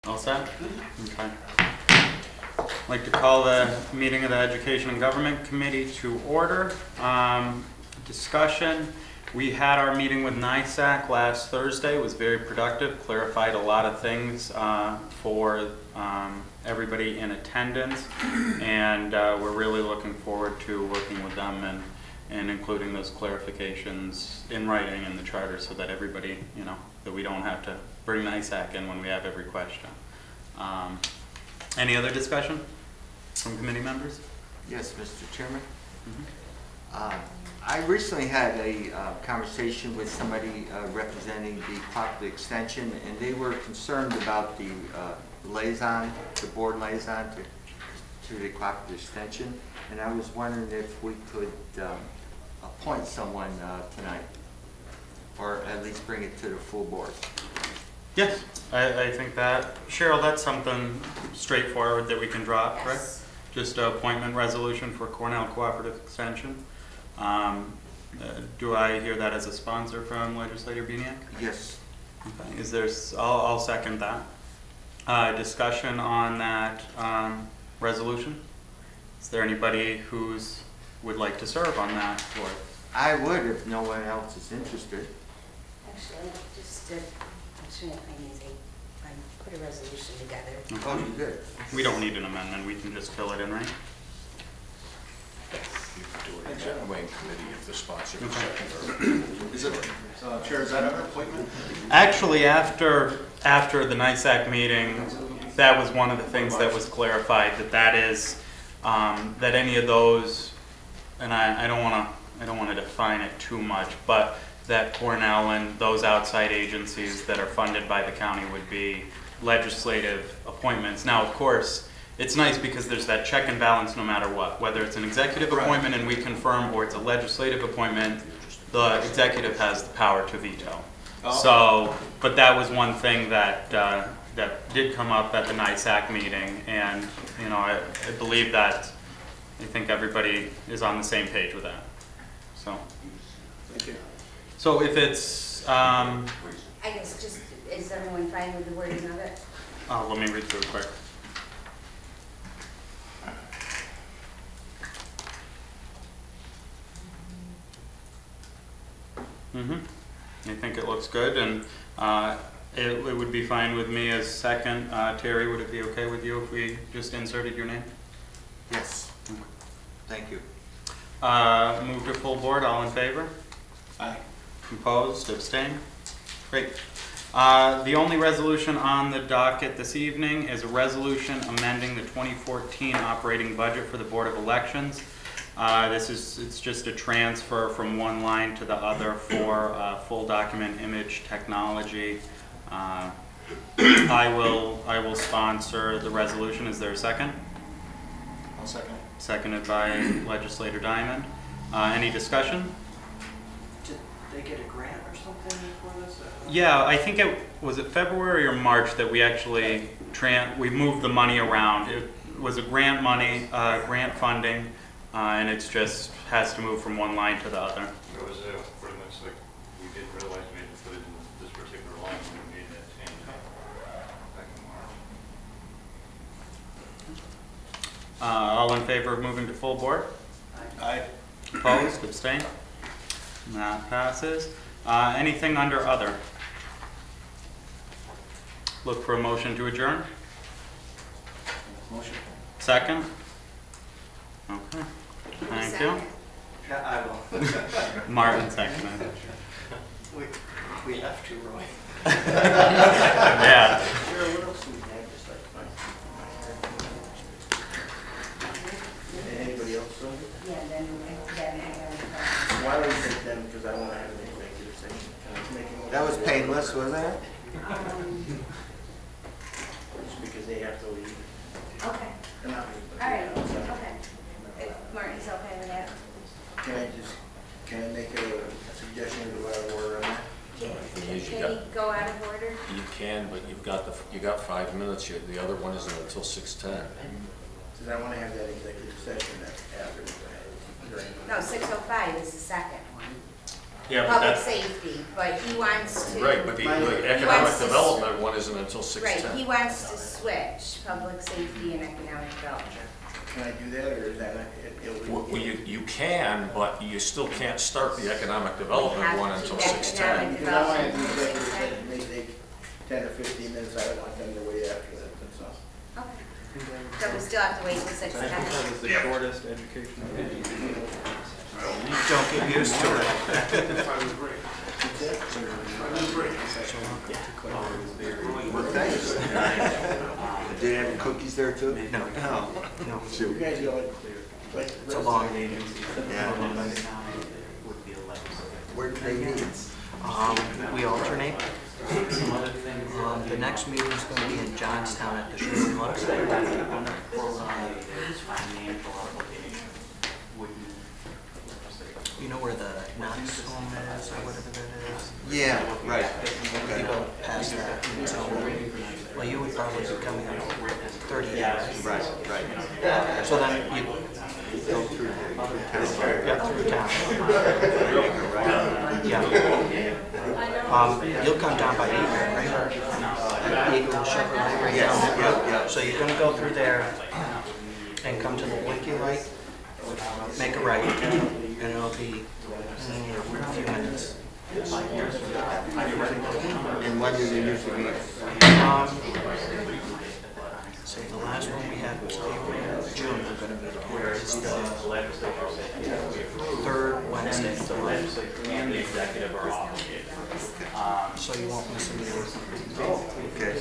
All set? Okay. I'd like to call the meeting of the Education and Government Committee to order. Discussion. We had our meeting with NISAC last Thursday. It was very productive, clarified a lot of things for everybody in attendance, and we're really looking forward to working with them and including those clarifications in writing in the charter so that everybody, you know, that we don't have to bring NISAC in when we have every question. Any other discussion from committee members? Yes, Mr. Chairman. I recently had a conversation with somebody representing the cooperative extension, and they were concerned about the liaison, the board liaison to the cooperative extension, and I was wondering if we could appoint someone tonight, or at least bring it to the full board. Yes, I think that, Cheryl, that's something straightforward that we can drop, Yes. correct? Just an appointment resolution for Cornell Cooperative Extension. Do I hear that as a sponsor from Legislator Beniak? Yes. Okay. Is there, I'll second that. Discussion on that resolution? Is there anybody who's would like to serve on that board? I would if no one else is interested. Actually, just I put a resolution together. Okay. Oh, you did? We don't need an amendment, we can just fill it in, right? You can do it in that way in committee if the sponsor is Okay. second. Is it, Chair, is that an appointment? Actually, after the NISAC meeting, that was one of the things that was clarified, that is, that any of those, and I don't want to define it too much, but that Cornell and those outside agencies that are funded by the county would be legislative appointments. Now, of course, it's nice because there's that check and balance no matter what. Whether it's an executive appointment and we confirm, or it's a legislative appointment, the executive has the power to veto. Oh. So, but that was one thing that that did come up at the NISAC meeting, and you know, I believe that I think everybody is on the same page with that. So. Thank you. So if it's, I guess just, is everyone fine with the wording of it? let me read through it quick. I think it looks good, and it would be fine with me as second. Terry, would it be okay with you if we just inserted your name? Yes. Thank you. Move to full board, all in favor? Aye. Opposed, abstained? Great. The only resolution on the docket this evening is a resolution amending the 2014 operating budget for the Board of Elections. It's just a transfer from one line to the other for full document image technology. I will sponsor the resolution. Is there a second? I'll second it. Seconded by Legislator Diamond. Any discussion? Did they get a grant or something for this? Yeah, I think it was February or March that we actually we moved the money around. It was a grant money, grant funding, and it's just has to move from one line to the other. It was pretty much like we didn't realize we had to put it in this particular line when we made that change back in March. All in favor of moving to full board? Aye. Opposed? Abstained? That passes. Anything under other? Look for a motion to adjourn. Motion. Second? Okay. Thank you. Second. Yeah, I will. Martin seconded. We have to, Roy. Yeah. Sure, what else do we have? Just like, anybody else? Yeah, then Why don't you take them, because I don't want to have an executive session. Can I make a motion? That was painless, wasn't it? Just because they have to leave. okay. They're not leaving, but All they right, have to. okay. If Martin's okay with that? Can I make a suggestion to go out of order on that? Can he go out of order? you can, but you got 5 minutes. The other one isn't until 6:10. Because I want to have that executive session after. No, 6:05 is the second one. Yeah, but public that, safety, but he wants to. right, but the economic wants to- development one isn't until Right, 6:10. he wants to switch public safety and economic development. Can I do that, or is that illegal? Well, you can, but you still can't start the economic development one until We have to keep 6:10. Because I want to do executive session, may take 10 or 15 minutes, I don't want them to wait after that, that's all. Okay. So we still have to wait till 6 I think that o'clock. was the shortest educational meeting. Don't get used to it. Well, thanks. Did they have cookies there too? No. No. You guys go like. It's a long meeting. Yeah. Where do they meet? We alternate. The next meeting is going to be in Johnstown at the Sherman Lux. You know where the Knox home is or whatever that is? Yeah, right. You go past that. So, well, you would probably be coming in 30 years. Right, right. So then you Go through through town. Yeah. You'll come down by Eagle, right? Eagle Chevrolet right Yes, down there. yeah. So you're gonna go through there and come to the blinky light, make a right, and it'll be a few minutes. And when do they usually meet? Say the last one we had was June, we're gonna be where it's the third Wednesday of the month. And the executive are obligated. So you won't miss a meeting. Okay.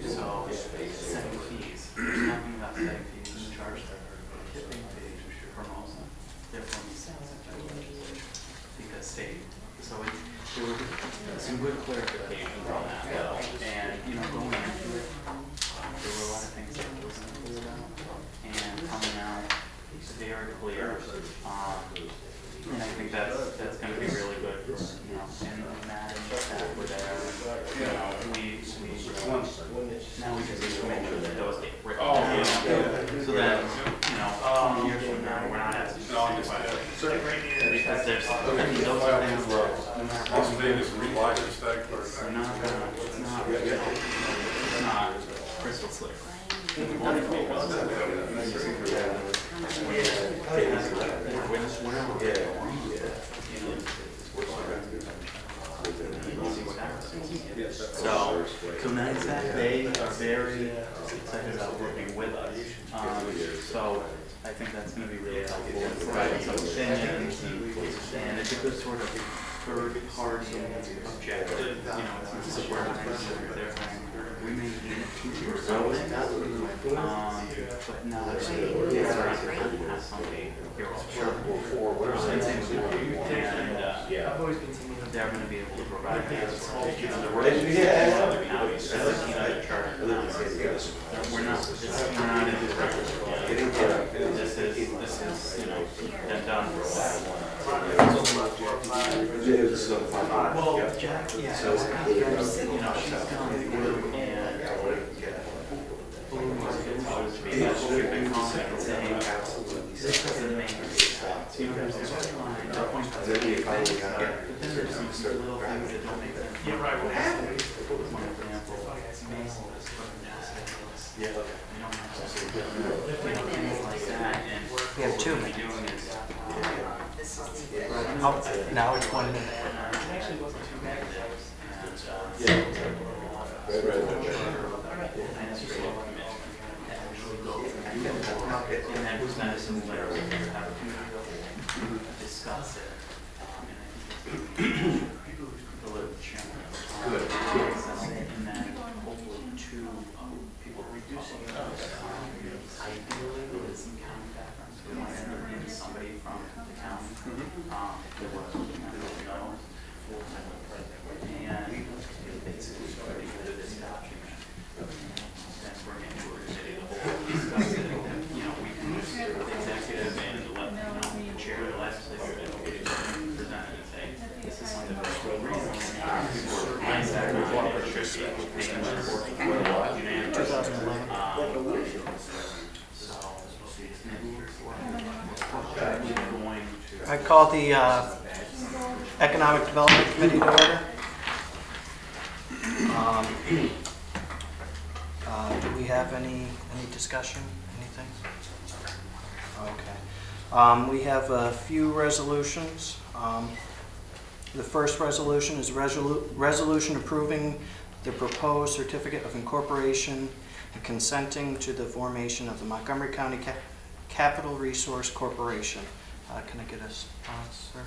So, setting fees, there's nothing about setting fees in the charge that are tipping fees for most, they're from because state, so there were some good clarifications on that, and, you know, going into it, there were a lot of things that I wasn't clear about, and coming out very clear, and I think that's gonna be really good for, you know, and Matt and Zach were there, you know, now we just need to make sure that those get written down. So that, you know, 20 years from now, we're not asking questions. Because there's, I mean, those are things that, no matter what we do, we're not gonna, it's not, you know, it's not crystal clear. We want it to be crystal clear. Whenever we get so NISAC, they are very excited about working with us. So I think that's going to be really helpful in providing some opinions, and it's a good sort of third-party objective. You know, it's not where they're saying we may need to or something, but not have somebody here and they're going to be able to provide answers. You know, the roads in other counties, other charter counties. We're not in the record. This is, you know, been done for a while. Well, Jack, yeah, you know, she's gone through and she's been calling and saying, this doesn't make any sense. You know, there's a line, the point of the but then there's some little things that don't make sense. Yeah, right. One example, Mason is from Massachusetts. Yeah. You don't have to say, you know, things like that, and We have 2 what we're minutes. doing is, Now it's 1 minute. it actually wasn't too bad. And then presented some letters and have a committee to discuss it. And I think the literature. Good. And then hopefully 2 people reducing those. Ideally, with some county backgrounds, we want to enter in somebody from the county. Who was, knows. And basically, somebody to this document. Then bring it to a committee, the whole discuss it. You know, we can use the executive and the chair of the legislature to present it and say, this is something that's real reasonable. So it's actually going to. I call the Economic Development Committee to order. Do we have any discussion, anything? Okay. We have a few resolutions. The first resolution is resolution approving the proposed certificate of incorporation and consenting to the formation of the Montgomery County Capital Resource Corporation. Can I get a sponsor?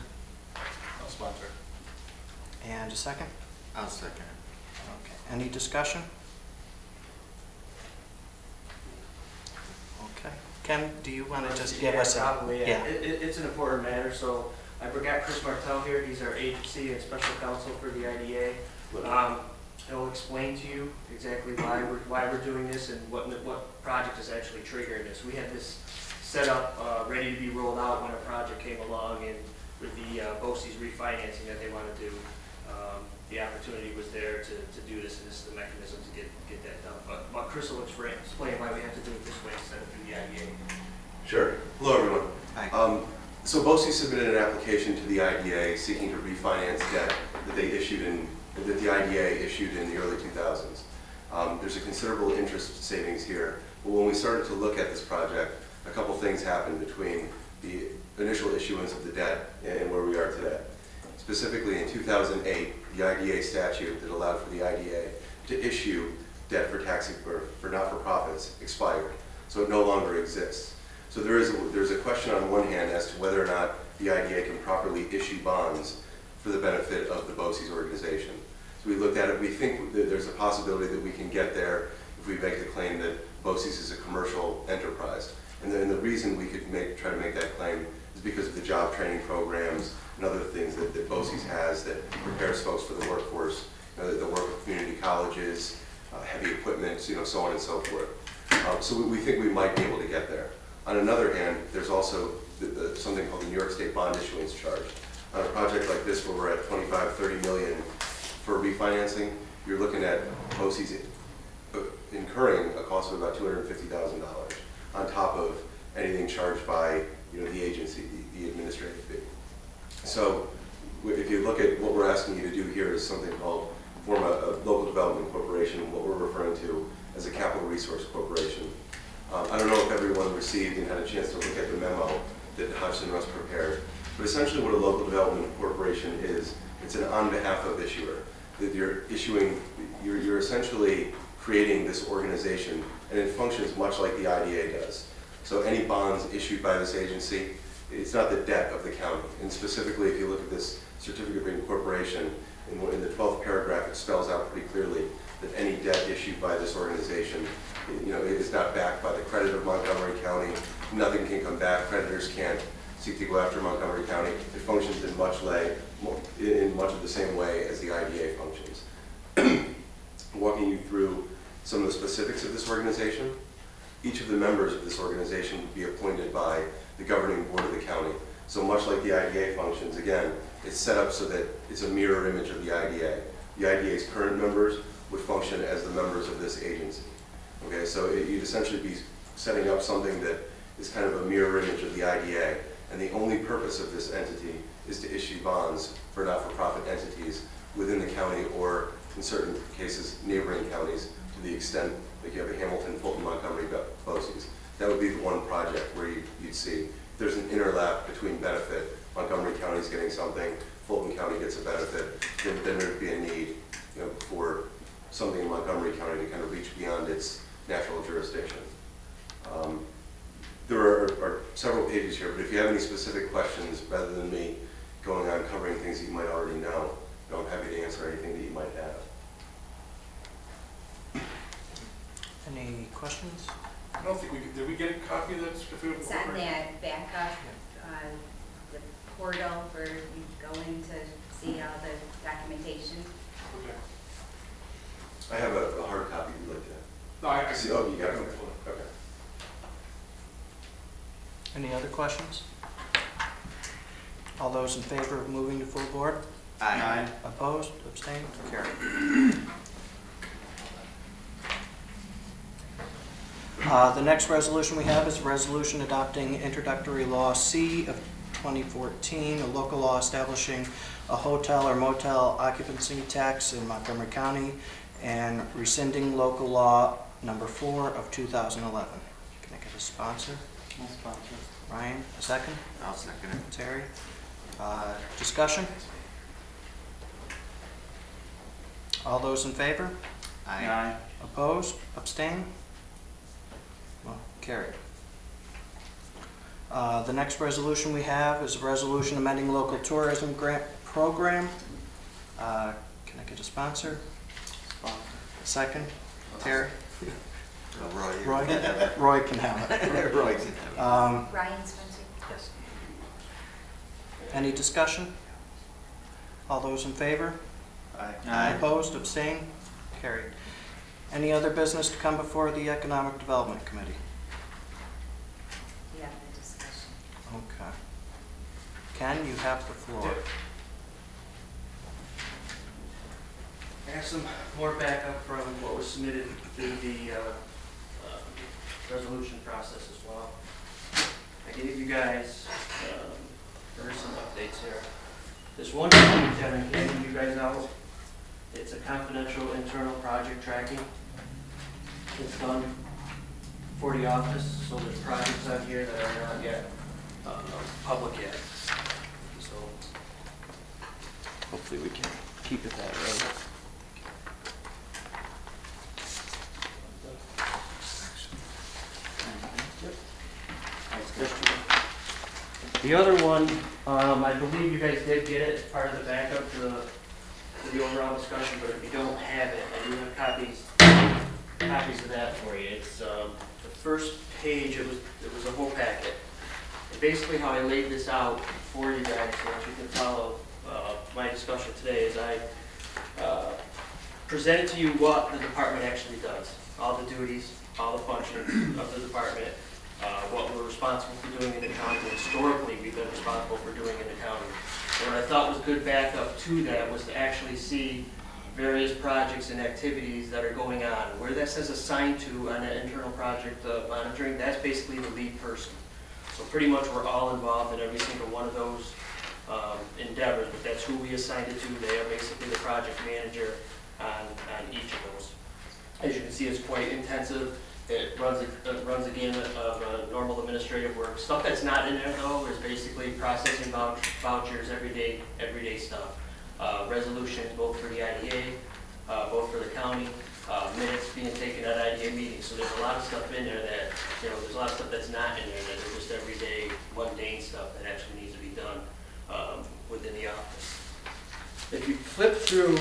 I'll sponsor. And a second? I'll second. Okay. Any discussion? Okay. Ken, do you want to just give us a... Probably, yeah. It's an important matter, so I got Chris Martell here. He's our agency and special counsel for the IDA. He'll explain to you exactly why we're doing this and what project is actually triggering this. We had this set up, ready to be rolled out when a project came along, and with the BOCES refinancing that they want to do, the opportunity was there to do this, and this is the mechanism to get that done. But Chris will explain why we have to do it this way instead of through the IDA. Sure. Hello, everyone. Hi. So BOCES submitted an application to the IDA seeking to refinance debt that the IDA issued in the early 2000s. There's a considerable interest savings here, but when we started to look at this project, a couple things happened between the initial issuance of the debt and where we are today. Specifically, in 2008, the IDA statute that allowed for the IDA to issue debt for not-for-profits expired, so it no longer exists. So there's a question on one hand as to whether or not the IDA can properly issue bonds for the benefit of the BOCES organization. So we looked at it. We think that there's a possibility that we can get there if we make the claim that BOCES is a commercial enterprise. And then the reason we could try to make that claim is because of the job training programs and other things that BOCES has that prepares folks for the workforce, the work of community colleges, heavy equipment, so on and so forth. So we think we might be able to get there. On another hand, there's also something called the New York State Bond Issuance Charge. On a project like this where we're at 25, 30 million for refinancing, you're looking at BOCES incurring a cost of about $250,000 on top of anything charged by the agency, the administrative fee. So if you look at what we're asking you to do here is something called form a local development corporation, what we're referring to as a capital resource corporation. I don't know if everyone received and had a chance to look at the memo that Hudson Russ prepared, but essentially what a local development corporation is, it's an on behalf of issuer. That you're essentially creating this organization, and it functions much like the IDA does. So any bonds issued by this agency, it's not the debt of the county. And specifically, if you look at this certificate of incorporation, in the 12th paragraph, it spells out pretty clearly that any debt issued by this organization, it is not backed by the credit of Montgomery County. Nothing can come back. Creditors can't seek to go after Montgomery County. It functions in much of the same way as the IDA functions. Walking you through some of the specifics of this organization, each of the members of this organization would be appointed by the governing board of the county. So much like the IDA functions, again, it's set up so that it's a mirror image of the IDA. The IDA's current members would function as the members of this agency. Okay, so you'd essentially be setting up something that is kind of a mirror image of the IDA, and the only purpose of this entity is to issue bonds for not-for-profit entities within the county, or in certain cases, neighboring counties, to the extent that you have a Hamilton, Fulton, Montgomery, BOCES. That would be the one project where you'd see if there's an interlap between benefit. Montgomery County's getting something, Fulton County gets a benefit, then there'd be a need for something in Montgomery County to kind of reach beyond its natural jurisdiction. There are several pages here, but if you have any specific questions, rather than me going on covering things that you might already know, I'm happy to answer anything that you might have. Any questions? I don't think did we get a copy of that certificate? It's on that backup, the portal where you go in to see all the documentation. Okay. I have a hard copy if you'd like to. No, I see. Oh, you got it. Okay. Any other questions? All those in favor of moving to full board? Aye. Opposed? Abstained? Carried. The next resolution we have is a resolution adopting introductory law C of 2014, a local law establishing a hotel or motel occupancy tax in Montgomery County, and rescinding local law number 4 of 2011. Can I get a sponsor? I'll sponsor. Ryan, a second? I'll second it. Terry? Discussion? All those in favor? Aye. Opposed? Abstain? Well, carried. The next resolution we have is a resolution amending local tourism grant program. Can I get a sponsor? Sponsor. Second? Terry? Roy. Roy can have it. Roy can have it. Ryan Spencer? Yes. Any discussion? All those in favor? Aye. Opposed? Abstain? Carried. Any other business to come before the Economic Development Committee? We have the discussion. Okay. Ken, you have the floor. I have some more backup from what was submitted through the resolution process as well. I gave you guys, there's some updates here. This one sheet that I'm handing you guys out, it's a confidential internal project tracking. It's done for the office, so there's projects on here that are not yet public yet. So Hopefully we can keep it that way. the other one, I believe you guys did get it, part of the backup to the overall discussion, but if you don't have it, I do have copies of that for you. It's the first page, it was a whole packet. And basically how I laid this out for you guys, so that you can follow my discussion today, is I presented to you what the department actually does, all the duties, all the functions of the department, what we're responsible for doing in the county. Historically, we've been responsible for doing in the county. And what I thought was good backup to that was to actually see various projects and activities that are going on. Where that says assigned to on that internal project monitoring, that's basically the lead person. So pretty much we're all involved in every single one of those endeavors, but that's who we assigned it to. They are basically the project manager on each of those. As you can see, it's quite intensive. It runs a gamut of normal administrative work. Stuff that's not in there though is basically processing vouchers, everyday stuff. Resolutions both for the IDA, both for the county, minutes being taken at IDA meetings. So there's a lot of stuff in there that, there's a lot of stuff that's not in there that is just everyday mundane stuff that actually needs to be done within the office. If you flip through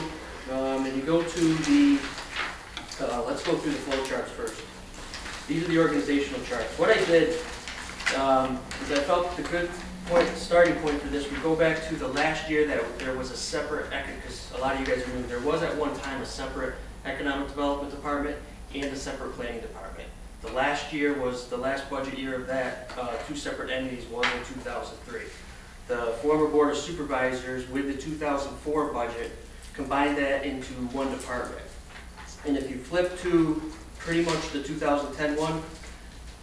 and you go to the, let's go through the flow charts first. These are the organizational charts. What I did is I felt the good starting point for this, we go back to the last year that there was a separate, because a lot of you guys remember, there was at one time a separate economic development department and a separate planning department. The last year was the last budget year of that, two separate entities, one in 2003. The former Board of Supervisors with the 2004 budget combined that into one department. And if you flip to pretty much the 2010 one,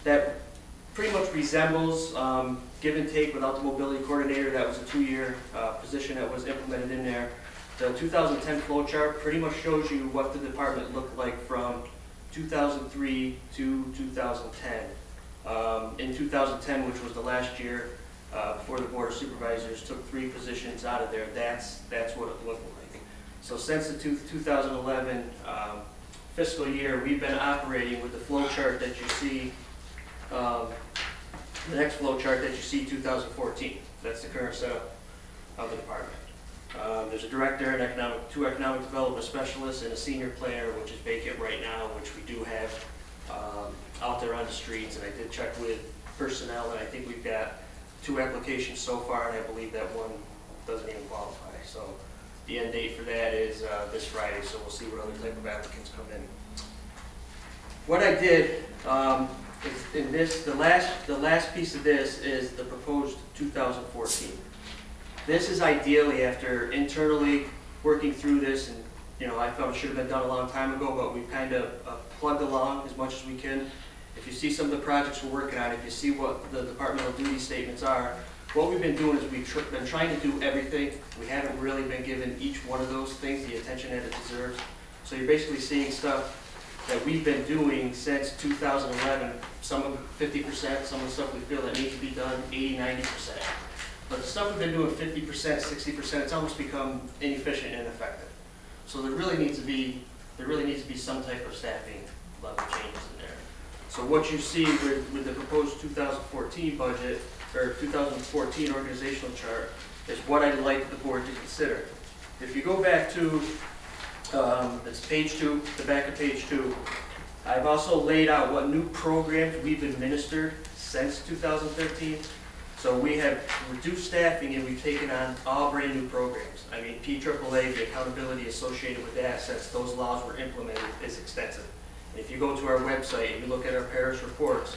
that pretty much resembles give and take without the mobility coordinator. That was a 2-year position that was implemented in there. The 2010 flow chart pretty much shows you what the department looked like from 2003 to 2010. In 2010, which was the last year before the Board of Supervisors took 3 positions out of there, that's what it looked like. So since the 2011 fiscal year, we've been operating with the flow chart that you see, the next flow chart that you see, 2014. That's the current setup of the department. There's a director, and 2 economic development specialists, and a senior planner, which is vacant right now, which we do have out there on the streets. And I did check with personnel, and I think we've got 2 applications so far, and I believe that one doesn't even qualify. So the end date for that is this Friday, so we'll see what other type of applicants come in. What I did is in this, the last piece of this is the proposed 2014. This is ideally after internally working through this, and I felt it should have been done a long time ago, but we've kind of plugged along as much as we can. if you see some of the projects we're working on, if you see what the departmental duty statements are, what we've been doing is we've been trying to do everything. We haven't really been giving each one of those things the attention that it deserves. So you're basically seeing stuff that we've been doing since 2011, some of it 50%, some of the stuff we feel that needs to be done 80, 90%. But the stuff we've been doing 50%, 60%, it's almost become inefficient and ineffective. So there really needs to be some type of staffing level changes in there. So what you see with the proposed 2014 budget, or 2014 organizational chart, is what I'd like the board to consider. If you go back to, it's page 2, the back of page 2, I've also laid out what new programs we've administered since 2013. So we have reduced staffing and we've taken on all brand new programs. I mean, PAAA, the accountability associated with that, since those laws were implemented, is extensive. And if you go to our website and you look at our parish reports,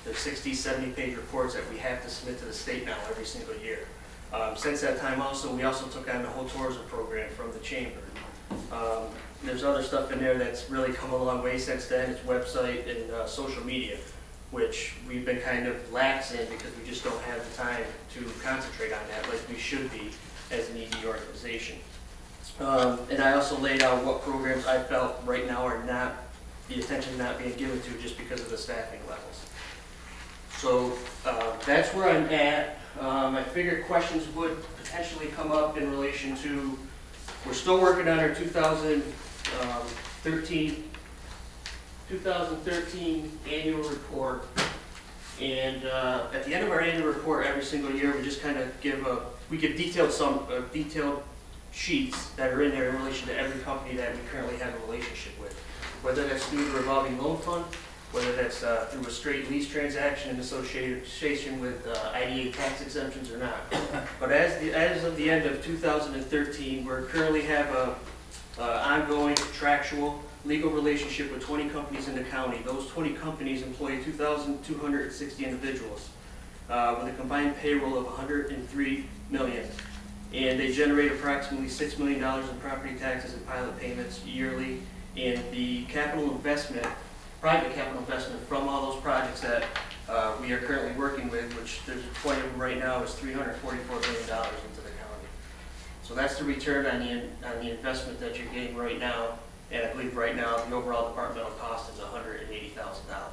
there's 60, 70-page reports that we have to submit to the state now every single year. Since that time also, we also took on the whole tourism program from the chamber. There's other stuff in there that's really come a long way since then. It's website and social media, which we've been kind of lax in because we just don't have the time to concentrate on that like we should be as an ED organization. And I also laid out what programs I felt right now are not, the attention not being given to just because of the staffing levels. So that's where I'm at. I figured questions would potentially come up in relation to, we're still working on our 2013 annual report. And at the end of our annual report every single year, we just kind of give detailed sheets that are in there in relation to every company that we currently have a relationship with. Whether that's through the revolving loan fund, whether that's through a straight lease transaction in association with IDA tax exemptions or not. But as of the end of 2013, we currently have a ongoing contractual legal relationship with 20 companies in the county. Those 20 companies employ 2,260 individuals with a combined payroll of $103 million. And they generate approximately $6 million in property taxes and pilot payments yearly. And the capital investment, private capital investment from all those projects that we are currently working with, which there's 20 of them right now, is $344 million into the county. So that's the return on the investment that you're getting right now. And I believe right now the overall departmental cost is $180,000.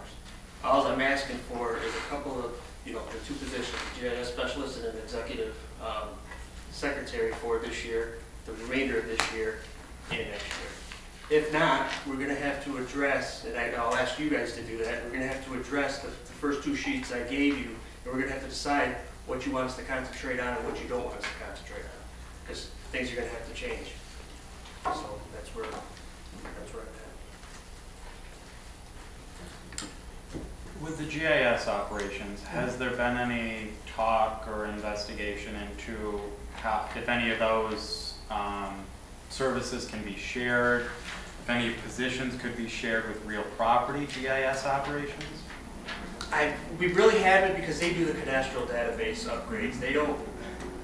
All I'm asking for is a couple of, the 2 positions, GIS specialist and an executive secretary for this year, the remainder of this year, and next year. If not, we're going to have to address, and I'll ask you guys to do that, we're going to have to address the first 2 sheets I gave you, and we're going to have to decide what you want us to concentrate on and what you don't want us to concentrate on, because things are going to have to change. So that's where I'm at. With the GIS operations, has there been any talk or investigation into how, if any of those services can be shared, if any positions could be shared with real property GIS operations? We really haven't, because they do the cadastral database upgrades. They don't,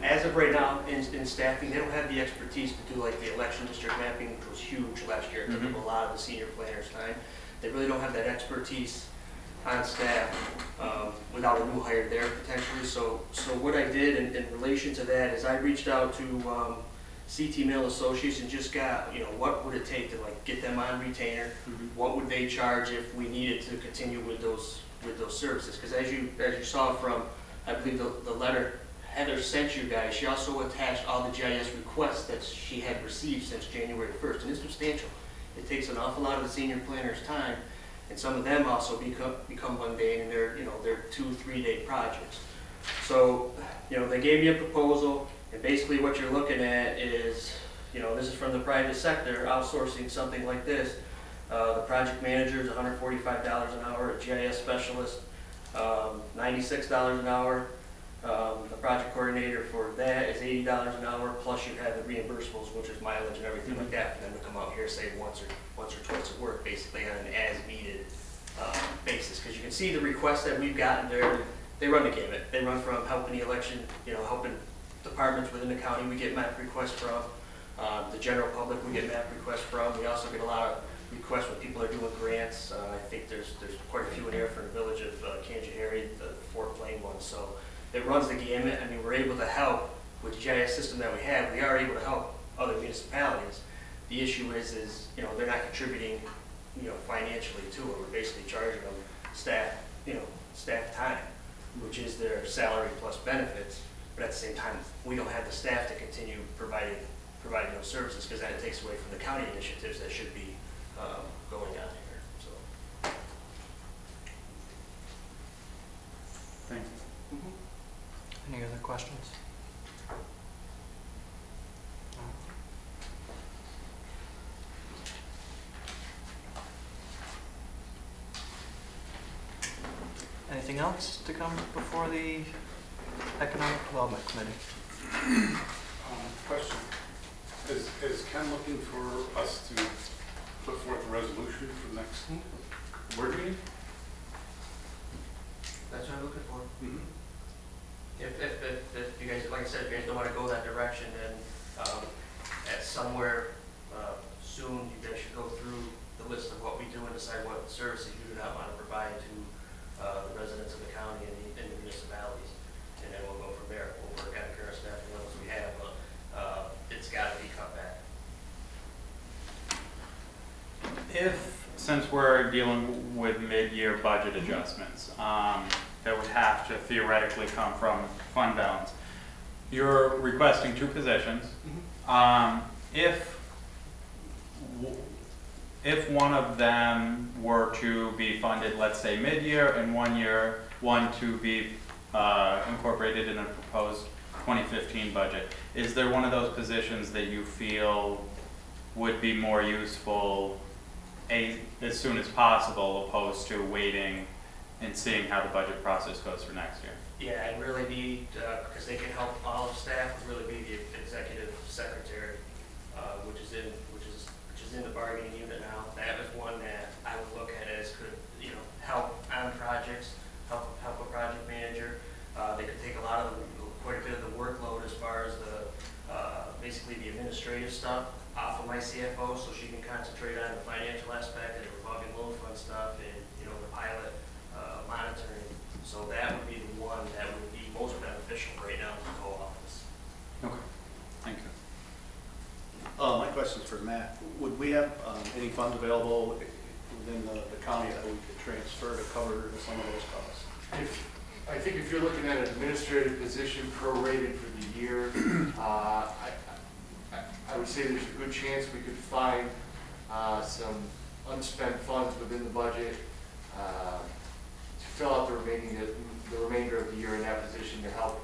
as of right now in staffing, they don't have the expertise to do like the election district mapping, which was huge last year. It took up a lot of the senior planners' time. They really don't have that expertise on staff without a new hire there potentially. So what I did in relation to that is I reached out to CT Mill Associates and just got, what would it take to like get them on retainer? What would they charge if we needed to continue with those services? Because as you saw from, I believe the letter Heather sent you guys, she also attached all the GIS requests that she had received since January 1st, and it's substantial. It takes an awful lot of the senior planners' time, and some of them also become mundane, and they're 2-3 day projects. So they gave me a proposal. And basically what you're looking at is, this is from the private sector, outsourcing something like this. The project manager is $145 an hour, a GIS specialist, $96 an hour. The project coordinator for that is $80 an hour, plus you have the reimbursables, which is mileage and everything like that, for them to come out here, say once or twice at work, basically on an as-needed basis. Because you can see the requests that we've gotten there, they run the gamut. They run from helping the election, helping departments within the county we get map requests from. The general public we get map requests from. We also get a lot of requests when people are doing grants. I think there's quite a few in here for the village of Kanjahari, the Fort Plain one. So it runs the gamut. I mean, we're able to help with the GIS system that we have. We are able to help other municipalities. The issue is you know, they're not contributing, you know, financially to it. We're basically charging them staff, you know, staff time, which is their salary plus benefits. But at the same time, we don't have the staff to continue providing those services, because that takes away from the county initiatives that should be going on here. So. Thank you. Any other questions? Anything else to come before the Economic Development Committee? Question. Is Ken looking for us to put forth a resolution for next board meeting? That's what I'm looking for. If you guys, like I said, if you guys don't want to go that direction, then at somewhere soon, you guys should go through the list of what we do and decide what services you do not want to provide to the residents of the county and the municipalities. And then we'll go from there. We'll work out of current staffing levels we have, but it's got to be cut back. If, since we're dealing with mid-year budget adjustments, that would have to theoretically come from fund balance, you're requesting 2 positions. If one of them were to be funded, let's say mid-year, and one to be incorporated in a proposed 2015 budget, is there one of those positions that you feel would be more useful as soon as possible, opposed to waiting and seeing how the budget process goes for next year? Yeah, I'd really need, because they can help all of staff, would really be the executive secretary, which is in the bargaining unit now. That was one that I would look at as could, you know, help on projects, help a project manager. They could take quite a bit of the workload as far as the basically the administrative stuff off of my CFO, so she can concentrate on the financial aspect and the revolving loan fund stuff and, you know, the pilot monitoring. So that would be the one that would be most beneficial right now in the co-office. Okay, thank you. My question's for Matt. Would we have any funds available within the county that we could transfer to cover some of those costs? I think if you're looking at an administrative position prorated for the year, I would say there's a good chance we could find some unspent funds within the budget to fill out the remainder of the year in that position to help.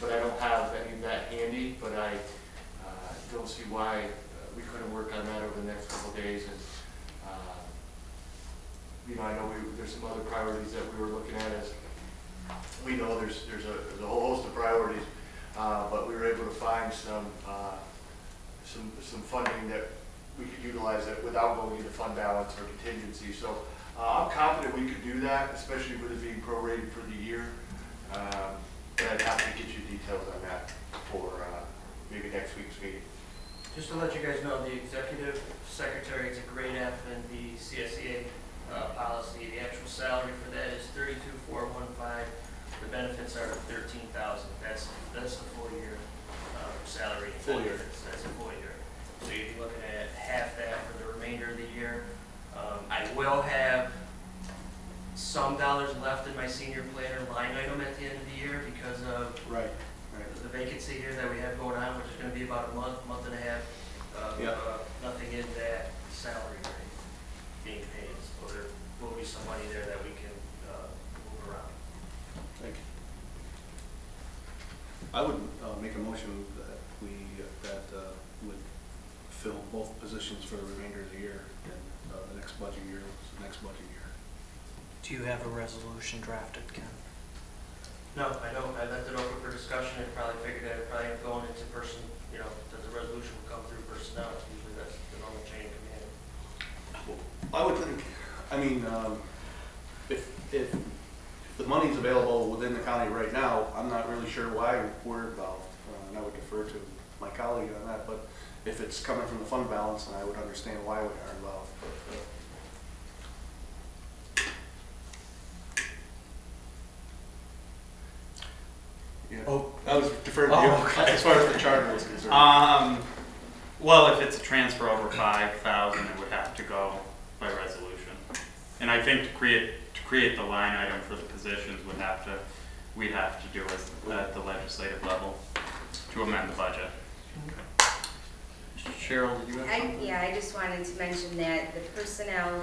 But I don't have any of that handy, but I don't see why we couldn't work on that over the next couple of days. And you know, I know there's some other priorities that we were looking at. As we know, there's a whole host of priorities, but we were able to find some funding that we could utilize that without going into fund balance or contingency. So I'm confident we could do that, especially with it being prorated for the year. But I'd have to get you details on that for maybe next week's meeting. Just to let you guys know, the executive secretary is a grade F in the CSEA policy. The actual salary for that is $32,415. The benefits are $13,000. That's the full year salary. Full year. That's a full year. So you'd be looking at half that for the remainder of the year. I will have some dollars left in my senior planner line item at the end of the year because of the vacancy here that we have going on, which is going to be about a month and a half of nothing in that salary rate being paid. So there will be some money there that we can move around. Thank you. I would make a motion that we would fill both positions for the remainder of the year and the next budget year. Do you have a resolution drafted, Ken? No, I don't. I left it open for discussion and probably figured that it probably going into person, you know, that the resolution would come through personnel. Usually that's the normal chain of command. I would think, I mean, if the money's available within the county right now, I'm not really sure why we're involved. And I would defer to my colleague on that, but if it's coming from the fund balance, then I would understand why we are involved. Yeah. Oh. I was deferring to you okay. as far as the charter was concerned. Well, if it's a transfer over 5,000, it would have to go by resolution. And I think to create the line item for the positions we'd have to do it at the legislative level to amend the budget. Cheryl, did you have something? Yeah, I just wanted to mention that the Personnel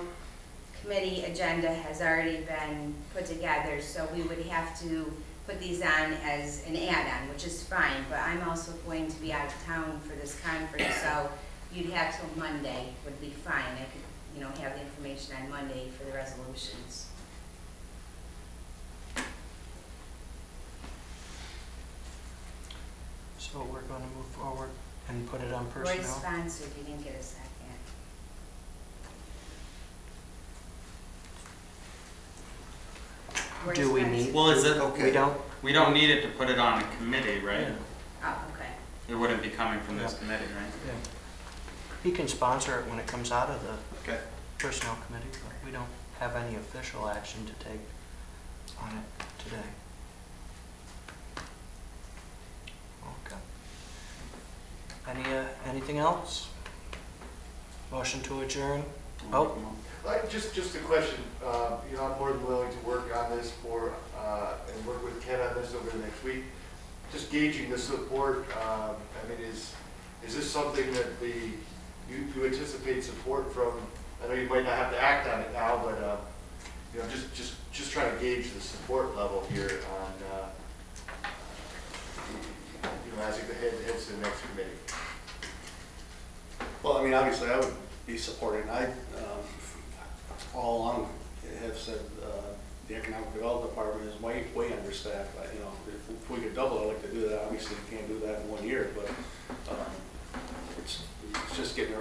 Committee agenda has already been put together, so we would have to put these on as an add-on, which is fine, but I'm also going to be out of town for this conference, so you'd have till Monday would be fine. I could, have the information on Monday for the resolutions. So we're going to move forward and put it on Roy personnel? sponsored, you didn't get a second. Roy Do we sponsored. need? Well, is it, We don't? we don't need it to put it on a committee, right? Oh, okay. It wouldn't be coming from this Yeah. committee, right? Yeah. He can sponsor it when it comes out of the Okay. personnel committee, but we don't have any official action to take on it today. Okay. Anything else? Motion to adjourn? Oh, Just a question, I'm more than willing to work on this and work with Ken on this over the next week. Just gauging the support, is this something that you anticipate support from? I know you might not have to act on it now, but, just trying to gauge the support level here on, as it heads to the next committee. Well, obviously, I would be supporting. I, all along, have said the Economic Development Department is way understaffed. If we could double, I'd like to do that. Obviously, we can't do that in 1 year, but it's just getting,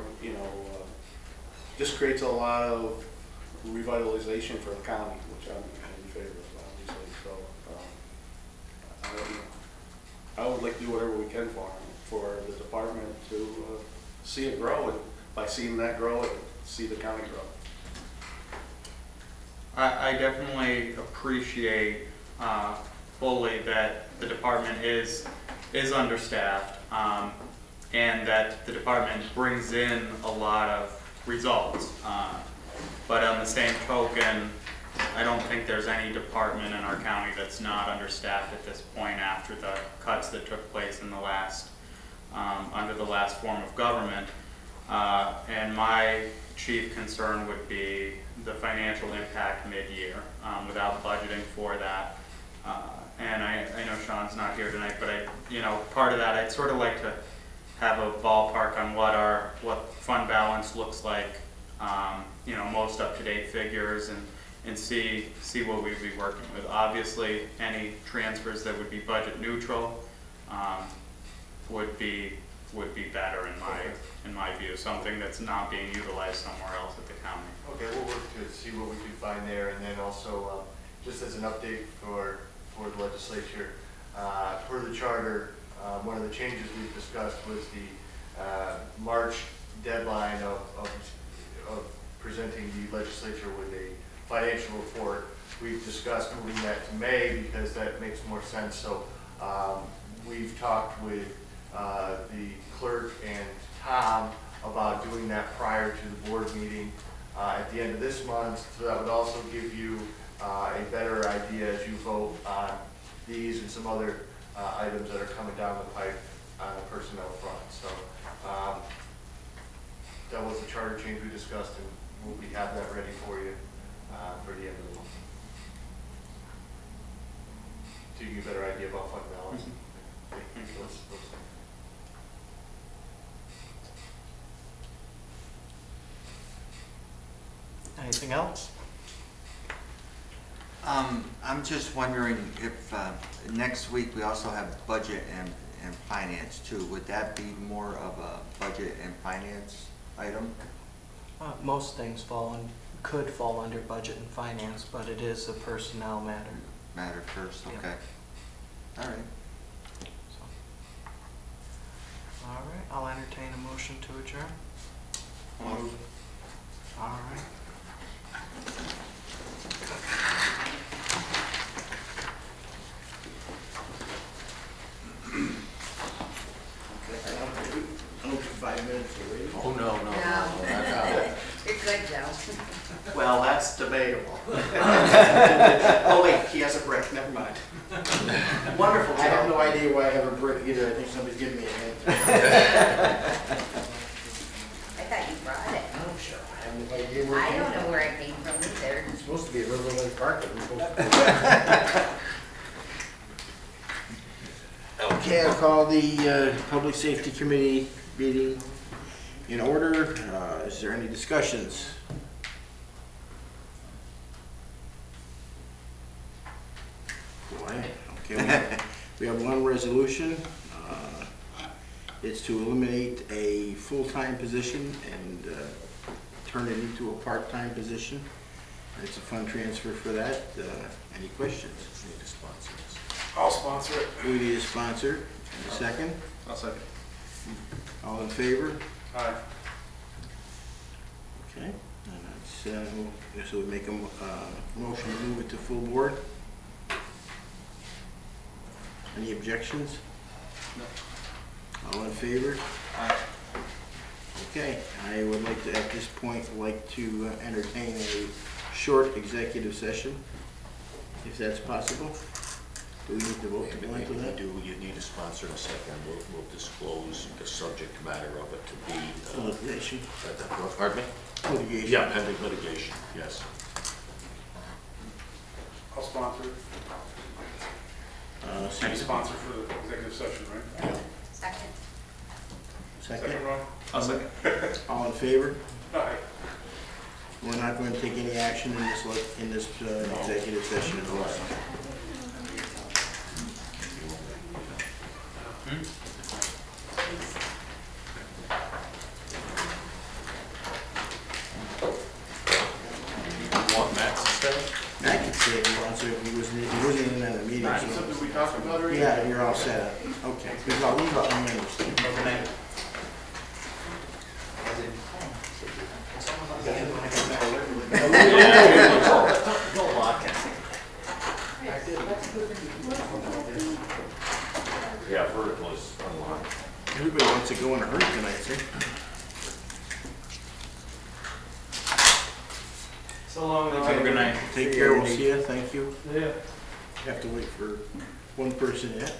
just creates a lot of revitalization for the county, which I'm in favor of, obviously. So I would like to do whatever we can for the department to see it grow, and by seeing that grow, see the county grow. I definitely appreciate fully that the department is understaffed and that the department brings in a lot of results. But on the same token, I don't think there's any department in our county that's not understaffed at this point after the cuts that took place in the last, under the last form of government. And my chief concern would be the financial impact mid-year without budgeting for that. And I know Sean's not here tonight, but part of that, I'd sort of like to have a ballpark on what fund balance looks like, most up-to-date figures and see what we'd be working with. Obviously, any transfers that would be budget neutral would be better in my view, something that's not being utilized somewhere else at the county. Okay, we'll work to see what we can find there, and then also, just as an update for the legislature, for the charter, one of the changes we've discussed was the March deadline of presenting the legislature with a financial report. We've discussed moving that to May because that makes more sense. So we've talked with the clerk and Tom about doing that prior to the board meeting at the end of this month. So that would also give you a better idea as you vote on these and some other items that are coming down the pipe on the personnel front. So that was the charter change we discussed, and we'll have that ready for you for the end of the month. So you get a better idea about fund balance. Those things. anything else? I'm just wondering if next week we also have budget and finance too. Would that be more of a budget and finance item? Most things could fall under budget and finance, but it is a personnel matter. Matter first, Yeah. okay. All right. All right, I'll entertain a motion to adjourn. All right. Oh, no, no, no, No. You're good, Joe. Well, that's debatable. Oh, wait, he has a brick, never mind. Wonderful, I have Joe. no idea why I have a brick either. I think somebody's giving me a hand. I thought you brought it. Oh, sure. I have no idea where it I came don't from. know where it came from either. It's supposed to be a Riverland Park, but we're supposed to. Okay, I'll call the Public Safety Committee meeting in order. Is there any discussions? Boy, okay, we have one resolution. It's to eliminate a full-time position and turn it into a part-time position. It's a fund transfer for that. Any questions? Need to sponsor this. I'll sponsor it. We need a sponsor. And a second. I'll second. All in favor? Aye. Okay. And that's, so we make a motion to move it to full board. Any objections? No. All in favor? Aye. Okay, I would like to, at this point, like to entertain a short executive session, if that's possible. Do we need to vote to go into that? You need a sponsor in a second. We'll disclose the subject matter of it to be. Litigation. Pardon me? Litigation. Yeah, pending litigation, yes. I'll sponsor it. Any sponsor for the executive session, right? Second. Second. Ron? I'll second. All in favor? Aye. We're not going to take any action in this executive session at all. You want Matt to stay? I could say if he wants to, if he wasn't in that meeting. Is So. something we talked about already? Yeah, you're all set. Okay, because I'll leave out my understand. Don't lock it. Yeah, vertical is unlocked. Everybody wants to go in a hurry tonight, sir. So long, Have a good night. Take care, we'll see you, thank you. Yeah. Have to wait for one person yet.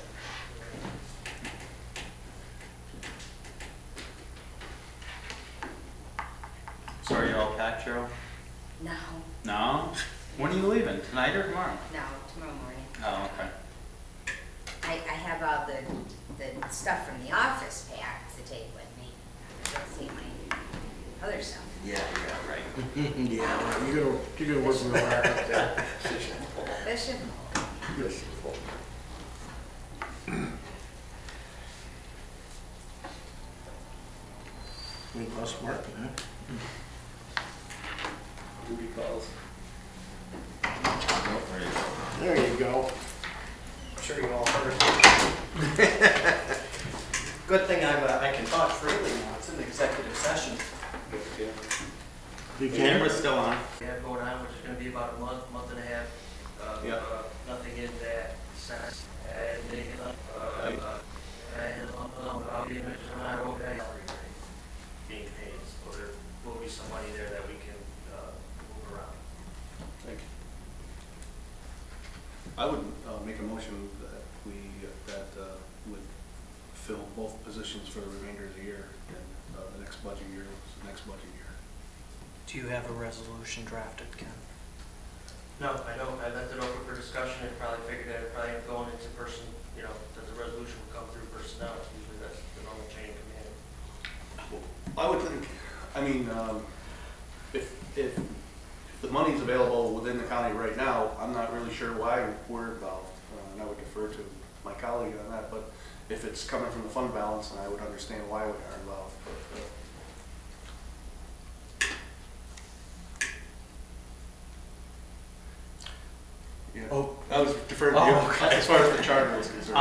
So are you all packed, Cheryl? No, No? When are you leaving? Tonight or tomorrow? no, tomorrow morning. Oh, okay. I have all the stuff from the office packed to take with me. You'll see my other stuff. Yeah, Right. Yeah, you're gonna work real hard up there. Bishop? We lost Mark, huh? Booty calls. There you go. I'm sure you all heard. Good thing I can talk freely now. It's an executive session. You The can? camera's still on. We have going on, which is gonna be about a month and a half. Yeah. Nothing in that sense. And they, being paid, so there will be some money there that we can, move around. Thank you. I would make a motion that we would fill both positions for the remainder of the year and the next budget year, Do you have a resolution drafted, Ken? No, I don't. I left it open for discussion and probably figured that it probably going into person, you know, that the resolution would come through personnel. Usually that's the normal chain of command. I would think, I mean, if the money's available within the county right now, I'm not really sure why we're involved. And I would defer to my colleague on that, but if it's coming from the fund balance, then I would understand why we are involved. But, yeah. Oh. I was deferring to you Oh, okay. as far as the charter was concerned.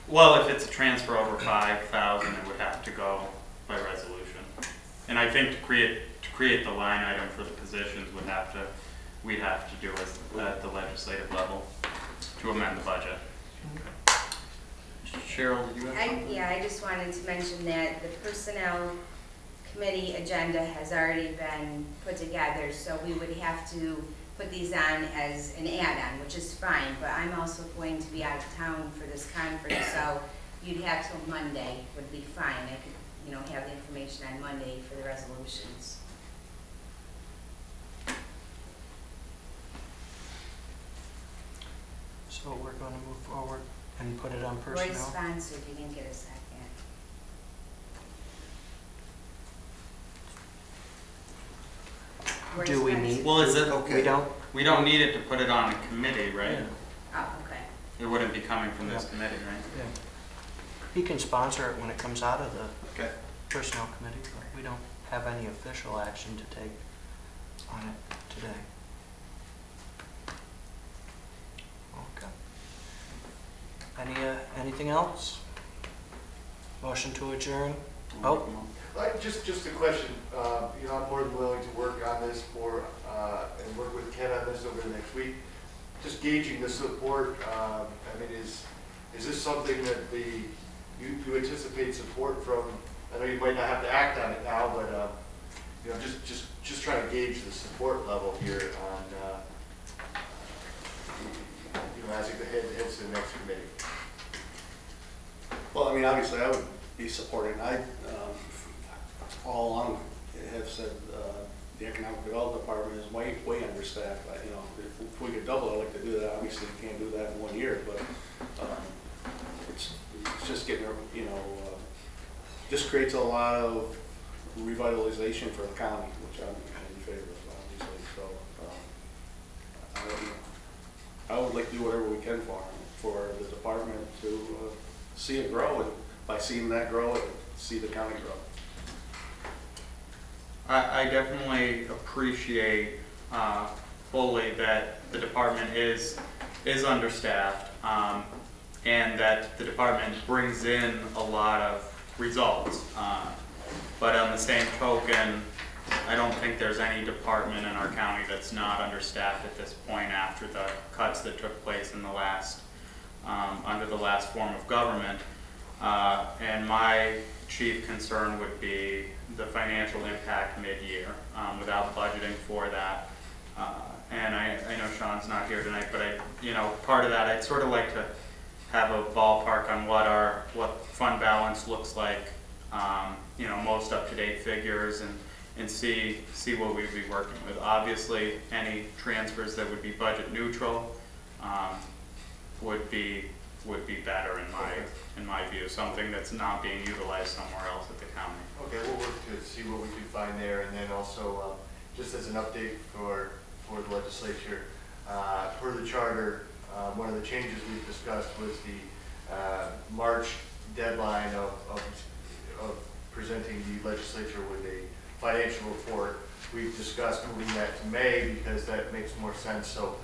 Well, if it's a transfer over 5,000, it would have to go by resolution. And I think to create the line item for the positions we'd have to do it at the legislative level to amend the budget. Cheryl, did you have something? Yeah, I just wanted to mention that the Personnel Committee agenda has already been put together, so we would have to put these on as an add-on, which is fine, but I'm also going to be out of town for this conference, so you'd have till Monday would be fine. I could, have the information on Monday for the resolutions. So we're going to move forward and put it on Roy personnel? sponsored, you didn't get a second. Roy Do we sponsored. need? Well, is it, We don't? we don't need it to put it on a committee, right? Oh, okay. It wouldn't be coming from this Yeah. committee, right? Yeah. He can sponsor it when it comes out of the Okay. personnel committee, but we don't have any official action to take on it today. Okay. Anything else? Motion to adjourn? Oh, Just a question, I'm more than willing to work on this and work with Ken on this over the next week. Just gauging the support, is this something that you anticipate support from? I know you might not have to act on it now, but, just trying to gauge the support level here on, as it heads to the next committee. Well, obviously, I would be supporting. I, all along, have said the Economic Development Department is way understaffed. If we could double, I'd like to do that. Obviously, we can't do that in 1 year, but it's just getting, just creates a lot of revitalization for the county, which I'm in favor of, obviously. So I would like to do whatever we can for the department to see it grow, and by seeing that grow, and see the county grow. I definitely appreciate fully that the department is understaffed, and that the department brings in a lot of results. But on the same token, I don't think there's any department in our county that's not understaffed at this point after the cuts that took place in the last, under the last form of government. And my chief concern would be the financial impact mid-year, without budgeting for that. And I know Sean's not here tonight, but part of that, I'd sort of like to have a ballpark on what fund balance looks like, most up-to-date figures, and see what we'd be working with. Obviously, any transfers that would be budget neutral would be better in my view, something that's not being utilized somewhere else at the county. Okay, we'll work to see what we can find there, and then also, just as an update for the legislature, per the charter, one of the changes we've discussed was the March deadline of presenting the legislature with a financial report. We've discussed moving that to May because that makes more sense. So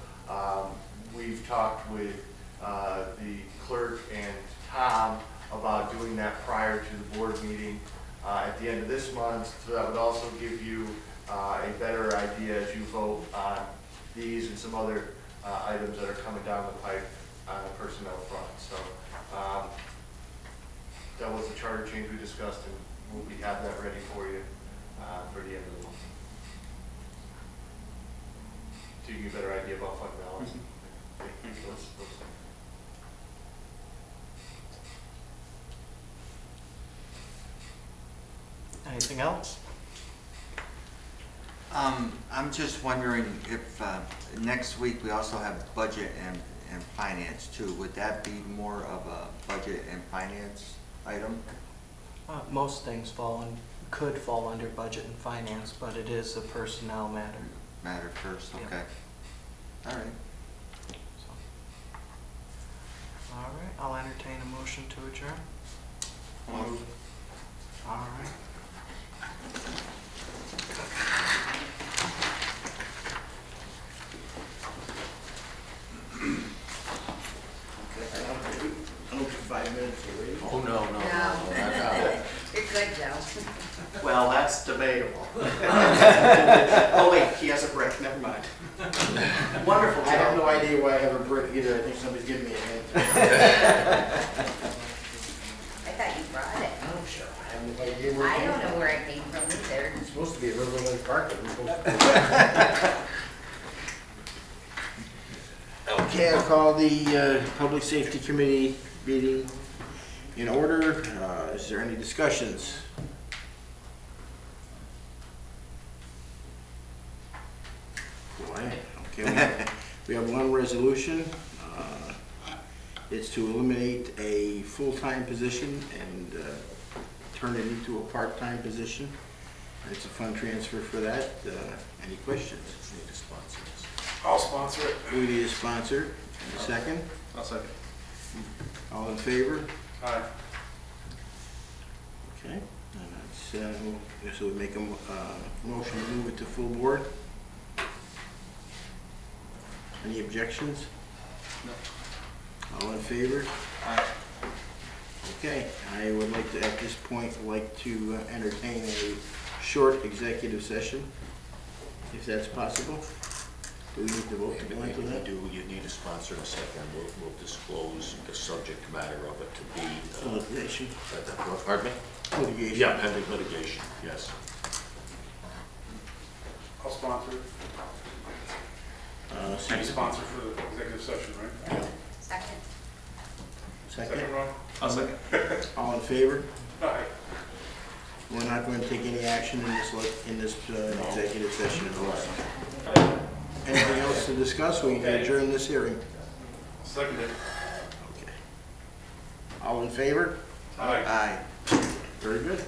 we've talked with the clerk and Tom about doing that prior to the board meeting at the end of this month. So that would also give you a better idea as you vote on these and some other items that are coming down the pipe on the personnel front. So that was the charter change we discussed, and we'll have that ready for you for the end of the month. To give you a better idea about fund balance. anything else? I'm just wondering if next week we also have budget and finance too. Would that be more of a budget and finance item? Most things could fall under budget and finance, but it is a personnel matter. Matter first, Yeah. okay. All right. So. All right, I'll entertain a motion to adjourn. All right. I'll do 5 minutes. Well, that's debatable. Oh wait, he has a brick, never mind. Wonderful, I have no Joe. idea why I have a brick either. I think somebody's giving me a hint. I thought you brought it. Oh, sure. I have no idea where it I came don't from. know where it came from either. It's supposed to be a Riverland Park. It was supposed to be. Okay, I'll call the Public Safety Committee meeting in order. Is there any discussions? Boy, okay, we have one resolution. It's to eliminate a full-time position and turn it into a part-time position. It's a fund transfer for that. Any questions? Need to sponsor this. I'll sponsor it. We need a sponsor. And a second. I'll second. All in favor? Aye. Okay. And that's, so we make a motion to move it to full board. Any objections? No. All in favor? Aye. Okay, I would like to, at this point, like to entertain a short executive session, if that's possible. Do we need to vote to go into that? You need a sponsor in a second. We'll disclose the subject matter of it to be, Litigation. pardon me? Litigation. Yeah, pending litigation, yes. I'll sponsor it. Any Second. sponsor for the executive session, right? Second. Second. Ron? I'll second. All in favor? Aye. We're not going to take any action in this executive session at all. Anything else to discuss? We can adjourn this hearing. Seconded. Okay. All in favor? Aye. Aye. Very good.